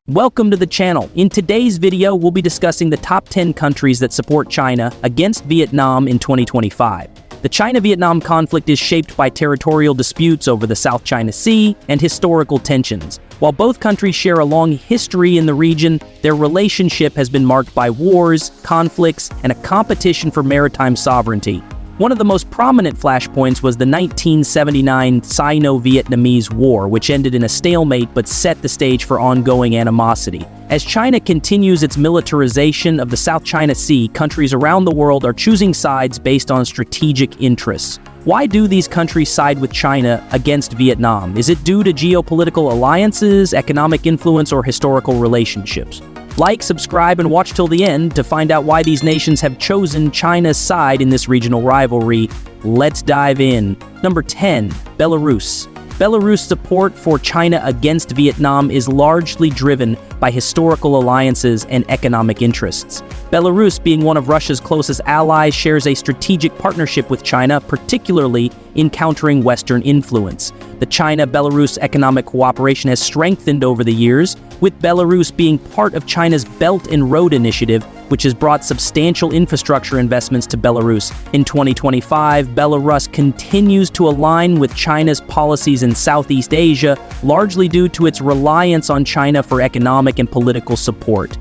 Welcome to the channel. In today's video, we'll be discussing the top 10 countries that support China against Vietnam in 2025. The China-Vietnam conflict is shaped by territorial disputes over the South China Sea and historical tensions. While both countries share a long history in the region, their relationship has been marked by wars, conflicts, and a competition for maritime sovereignty. One of the most prominent flashpoints was the 1979 Sino-Vietnamese War, which ended in a stalemate but set the stage for ongoing animosity. As China continues its militarization of the South China Sea, countries around the world are choosing sides based on strategic interests. Why do these countries side with China against Vietnam? Is it due to geopolitical alliances, economic influence, or historical relationships? Like, subscribe, and watch till the end to find out why these nations have chosen China's side in this regional rivalry. Let's dive in. Number 10, Belarus. Belarus' support for China against Vietnam is largely driven by historical alliances and economic interests. Belarus, being one of Russia's closest allies, shares a strategic partnership with China, particularly in countering Western influence. The China-Belarus economic cooperation has strengthened over the years, with Belarus being part of China's Belt and Road Initiative, which has brought substantial infrastructure investments to Belarus. In 2025, Belarus continues to align with China's policies in Southeast Asia, largely due to its reliance on China for economic and political support.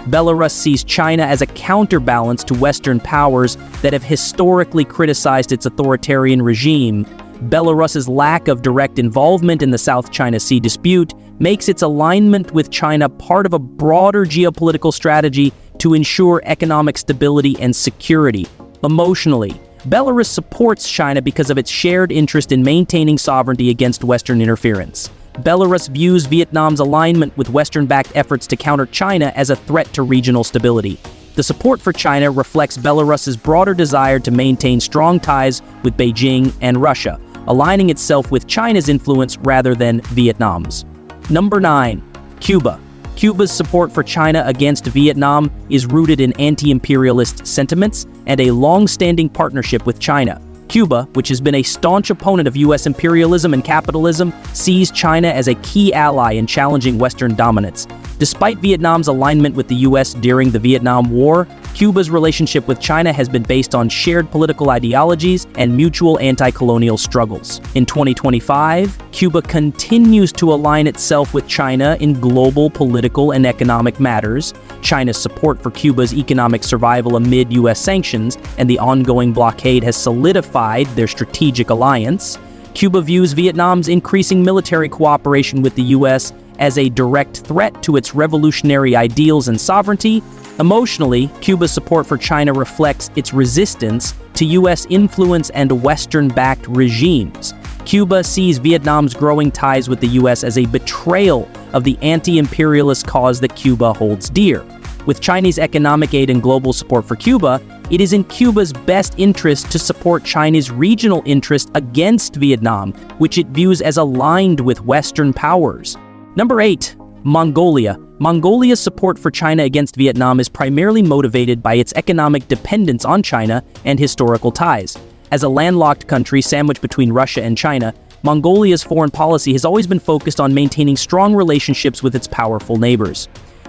Belarus sees China as a counterbalance to Western powers that have historically criticized its authoritarian regime. Belarus's lack of direct involvement in the South China Sea dispute makes its alignment with China part of a broader geopolitical strategy to ensure economic stability and security. Emotionally, Belarus supports China because of its shared interest in maintaining sovereignty against Western interference. Belarus views Vietnam's alignment with Western-backed efforts to counter China as a threat to regional stability. The support for China reflects Belarus's broader desire to maintain strong ties with Beijing and Russia, aligning itself with China's influence rather than Vietnam's. Number 9, Cuba. Cuba's support for China against Vietnam is rooted in anti-imperialist sentiments and a long-standing partnership with China. Cuba, which has been a staunch opponent of U.S. imperialism and capitalism, sees China as a key ally in challenging Western dominance. Despite Vietnam's alignment with the U.S. during the Vietnam War, Cuba's relationship with China has been based on shared political ideologies and mutual anti-colonial struggles. In 2025, Cuba continues to align itself with China in global political and economic matters. China's support for Cuba's economic survival amid U.S. sanctions and the ongoing blockade has solidified their strategic alliance. Cuba views Vietnam's increasing military cooperation with the U.S. as a direct threat to its revolutionary ideals and sovereignty. Emotionally, Cuba's support for China reflects its resistance to U.S. influence and Western-backed regimes. Cuba sees Vietnam's growing ties with the U.S. as a betrayal of the anti-imperialist cause that Cuba holds dear. With Chinese economic aid and global support for Cuba, it is in Cuba's best interest to support China's regional interest against Vietnam, which it views as aligned with Western powers. Number 8, Mongolia. Mongolia's support for China against Vietnam is primarily motivated by its economic dependence on China and historical ties. As a landlocked country sandwiched between Russia and China, Mongolia's foreign policy has always been focused on maintaining strong relationships with its powerful neighbors.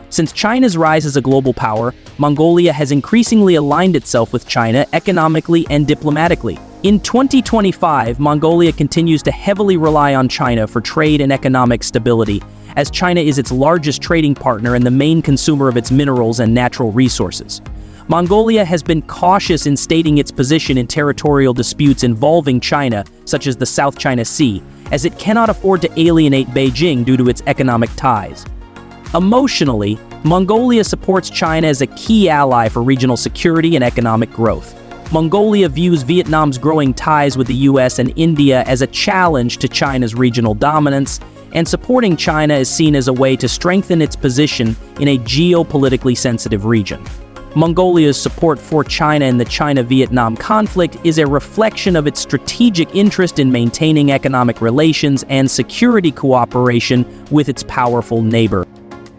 Since China's rise as a global power, Mongolia has increasingly aligned itself with China economically and diplomatically. In 2025, Mongolia continues to heavily rely on China for trade and economic stability, as China is its largest trading partner and the main consumer of its minerals and natural resources. Mongolia has been cautious in stating its position in territorial disputes involving China, such as the South China Sea, as it cannot afford to alienate Beijing due to its economic ties. Emotionally, Mongolia supports China as a key ally for regional security and economic growth. Mongolia views Vietnam's growing ties with the U.S. and India as a challenge to China's regional dominance, and supporting China is seen as a way to strengthen its position in a geopolitically sensitive region. Mongolia's support for China in the China-Vietnam conflict is a reflection of its strategic interest in maintaining economic relations and security cooperation with its powerful neighbor.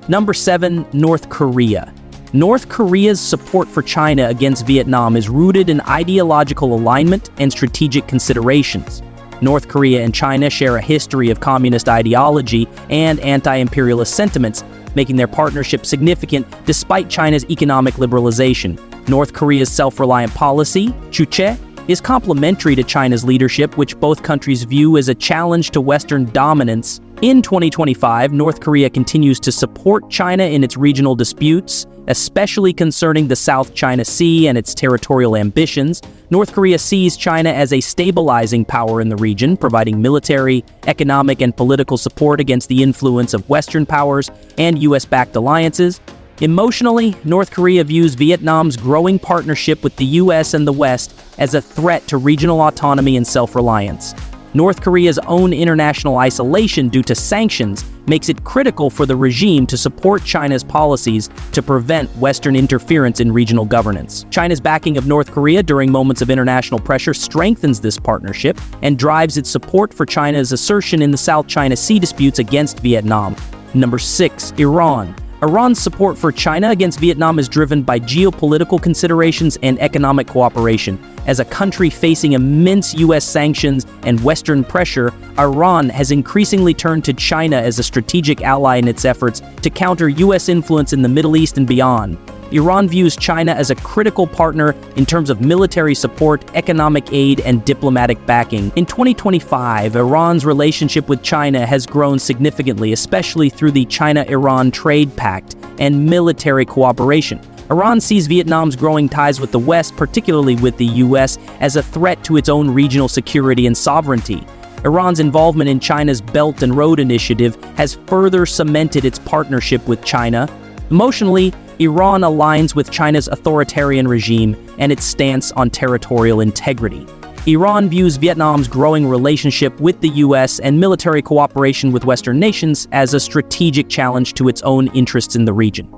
Number 7, North Korea. North Korea's support for China against Vietnam is rooted in ideological alignment and strategic considerations. North Korea and China share a history of communist ideology and anti-imperialist sentiments, making their partnership significant despite China's economic liberalization. North Korea's self-reliant policy, Chuche, is complementary to China's leadership, which both countries view as a challenge to Western dominance. In 2025, North Korea continues to support China in its regional disputes, especially concerning the South China Sea and its territorial ambitions. North Korea sees China as a stabilizing power in the region, providing military, economic, and political support against the influence of Western powers and US-backed alliances. Emotionally, North Korea views Vietnam's growing partnership with the US and the West as a threat to regional autonomy and self-reliance. North Korea's own international isolation due to sanctions makes it critical for the regime to support China's policies to prevent Western interference in regional governance. China's backing of North Korea during moments of international pressure strengthens this partnership and drives its support for China's assertion in the South China Sea disputes against Vietnam. Number 6. Iran. Iran's support for China against Vietnam is driven by geopolitical considerations and economic cooperation. As a country facing immense U.S. sanctions and Western pressure, Iran has increasingly turned to China as a strategic ally in its efforts to counter U.S. influence in the Middle East and beyond. Iran views China as a critical partner in terms of military support, economic aid, and diplomatic backing. In 2025, Iran's relationship with China has grown significantly, especially through the China-Iran Trade Pact and military cooperation. Iran sees Vietnam's growing ties with the West, particularly with the U.S., as a threat to its own regional security and sovereignty. Iran's involvement in China's Belt and Road Initiative has further cemented its partnership with China. Emotionally, Iran aligns with China's authoritarian regime and its stance on territorial integrity. Iran views Vietnam's growing relationship with the U.S. and military cooperation with Western nations as a strategic challenge to its own interests in the region.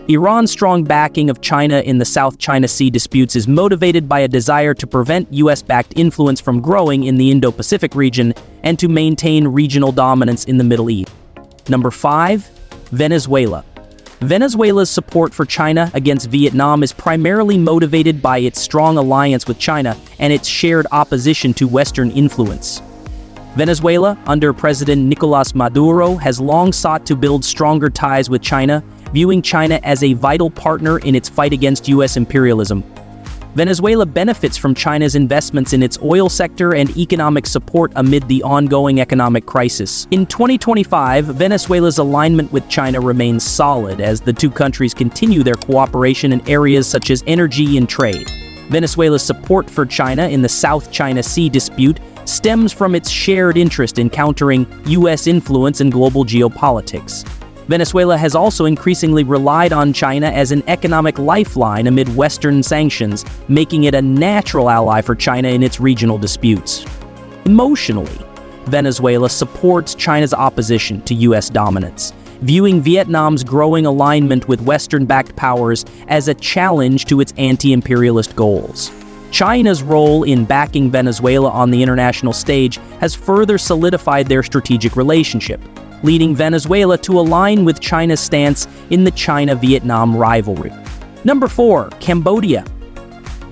Iran's strong backing of China in the South China Sea disputes is motivated by a desire to prevent U.S.-backed influence from growing in the Indo-Pacific region and to maintain regional dominance in the Middle East. Number 5. Venezuela. Venezuela's support for China against Vietnam is primarily motivated by its strong alliance with China and its shared opposition to Western influence. Venezuela, under President Nicolás Maduro, has long sought to build stronger ties with China, viewing China as a vital partner in its fight against U.S. imperialism. Venezuela benefits from China's investments in its oil sector and economic support amid the ongoing economic crisis. In 2025, Venezuela's alignment with China remains solid as the two countries continue their cooperation in areas such as energy and trade. Venezuela's support for China in the South China Sea dispute stems from its shared interest in countering U.S. influence in global geopolitics. Venezuela has also increasingly relied on China as an economic lifeline amid Western sanctions, making it a natural ally for China in its regional disputes. Emotionally, Venezuela supports China's opposition to U.S. dominance, viewing Vietnam's growing alignment with Western-backed powers as a challenge to its anti-imperialist goals. China's role in backing Venezuela on the international stage has further solidified their strategic relationship, leading Venezuela to align with China's stance in the China-Vietnam rivalry. Number 4. Cambodia.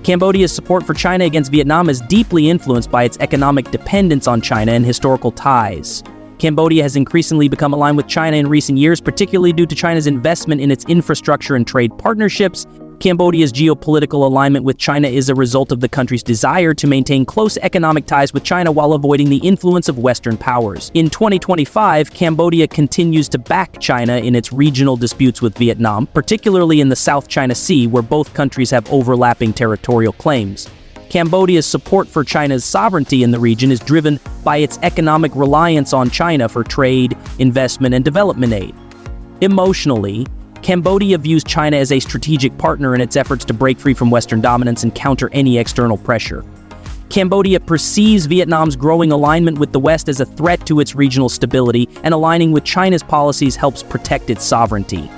Cambodia's support for China against Vietnam is deeply influenced by its economic dependence on China and historical ties. Cambodia has increasingly become aligned with China in recent years, particularly due to China's investment in its infrastructure and trade partnerships. Cambodia's geopolitical alignment with China is a result of the country's desire to maintain close economic ties with China while avoiding the influence of Western powers. In 2025, Cambodia continues to back China in its regional disputes with Vietnam, particularly in the South China Sea, where both countries have overlapping territorial claims. Cambodia's support for China's sovereignty in the region is driven by its economic reliance on China for trade, investment, and development aid. Emotionally, Cambodia views China as a strategic partner in its efforts to break free from Western dominance and counter any external pressure. Cambodia perceives Vietnam's growing alignment with the West as a threat to its regional stability, and aligning with China's policies helps protect its sovereignty.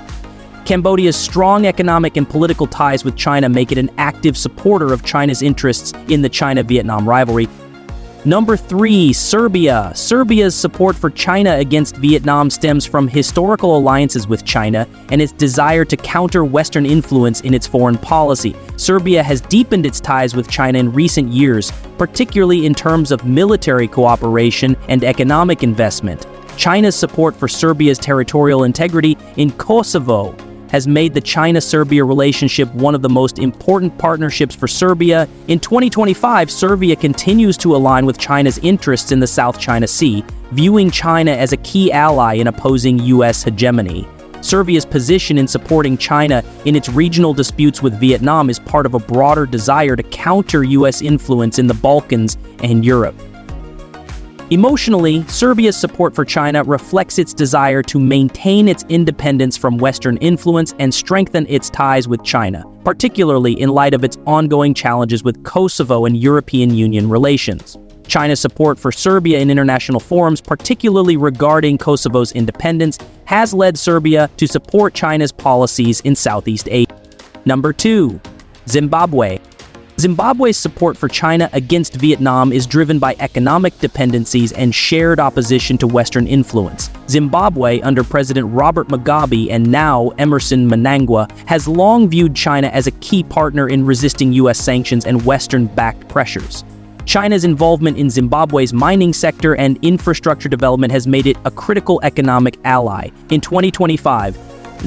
Cambodia's strong economic and political ties with China make it an active supporter of China's interests in the China-Vietnam rivalry. Number 3, Serbia. Serbia's support for China against Vietnam stems from historical alliances with China and its desire to counter Western influence in its foreign policy. Serbia has deepened its ties with China in recent years, particularly in terms of military cooperation and economic investment. China's support for Serbia's territorial integrity in Kosovo has made the China-Serbia relationship one of the most important partnerships for Serbia. In 2025, Serbia continues to align with China's interests in the South China Sea, viewing China as a key ally in opposing U.S. hegemony. Serbia's position in supporting China in its regional disputes with Vietnam is part of a broader desire to counter U.S. influence in the Balkans and Europe. Emotionally, Serbia's support for China reflects its desire to maintain its independence from Western influence and strengthen its ties with China, particularly in light of its ongoing challenges with Kosovo and European Union relations. China's support for Serbia in international forums, particularly regarding Kosovo's independence, has led Serbia to support China's policies in Southeast Asia. Number 2, Zimbabwe. Zimbabwe's support for China against Vietnam is driven by economic dependencies and shared opposition to Western influence. Zimbabwe, under President Robert Mugabe and now Emerson Mnangagwa, has long viewed China as a key partner in resisting U.S. sanctions and Western-backed pressures. China's involvement in Zimbabwe's mining sector and infrastructure development has made it a critical economic ally. In 2025,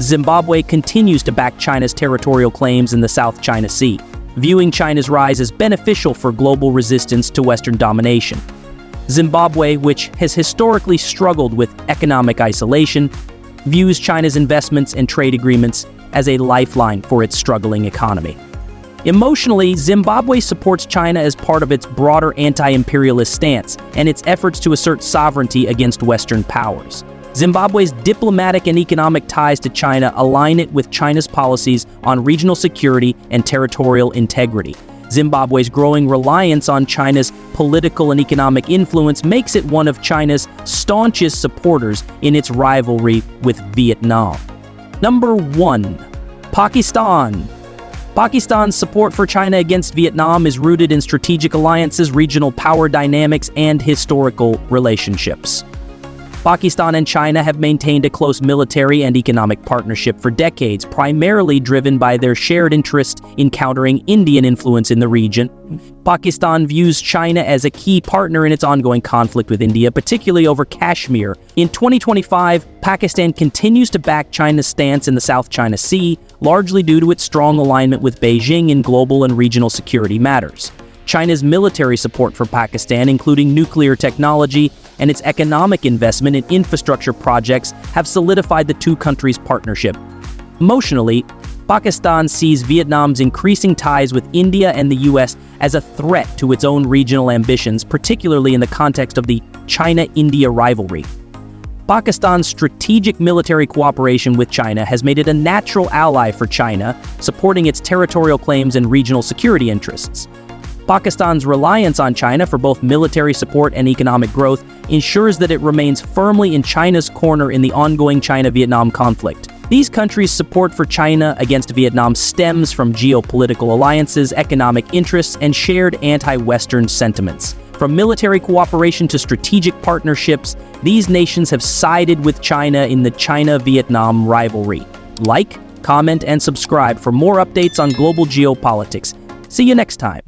Zimbabwe continues to back China's territorial claims in the South China Sea, viewing China's rise as beneficial for global resistance to Western domination. Zimbabwe, which has historically struggled with economic isolation, views China's investments and trade agreements as a lifeline for its struggling economy. Emotionally, Zimbabwe supports China as part of its broader anti-imperialist stance and its efforts to assert sovereignty against Western powers. Zimbabwe's diplomatic and economic ties to China align it with China's policies on regional security and territorial integrity. Zimbabwe's growing reliance on China's political and economic influence makes it one of China's staunchest supporters in its rivalry with Vietnam. Number 1, Pakistan. Pakistan's support for China against Vietnam is rooted in strategic alliances, regional power dynamics, and historical relationships. Pakistan and China have maintained a close military and economic partnership for decades, primarily driven by their shared interest in countering Indian influence in the region. Pakistan views China as a key partner in its ongoing conflict with India, particularly over Kashmir. In 2025, Pakistan continues to back China's stance in the South China Sea, largely due to its strong alignment with Beijing in global and regional security matters. China's military support for Pakistan, including nuclear technology, and its economic investment in infrastructure projects have solidified the two countries' partnership. Emotionally, Pakistan sees Vietnam's increasing ties with India and the U.S. as a threat to its own regional ambitions, particularly in the context of the China-India rivalry. Pakistan's strategic military cooperation with China has made it a natural ally for China, supporting its territorial claims and regional security interests. Pakistan's reliance on China for both military support and economic growth ensures that it remains firmly in China's corner in the ongoing China-Vietnam conflict. These countries' support for China against Vietnam stems from geopolitical alliances, economic interests, and shared anti-Western sentiments. From military cooperation to strategic partnerships, these nations have sided with China in the China-Vietnam rivalry. Like, comment, and subscribe for more updates on global geopolitics. See you next time.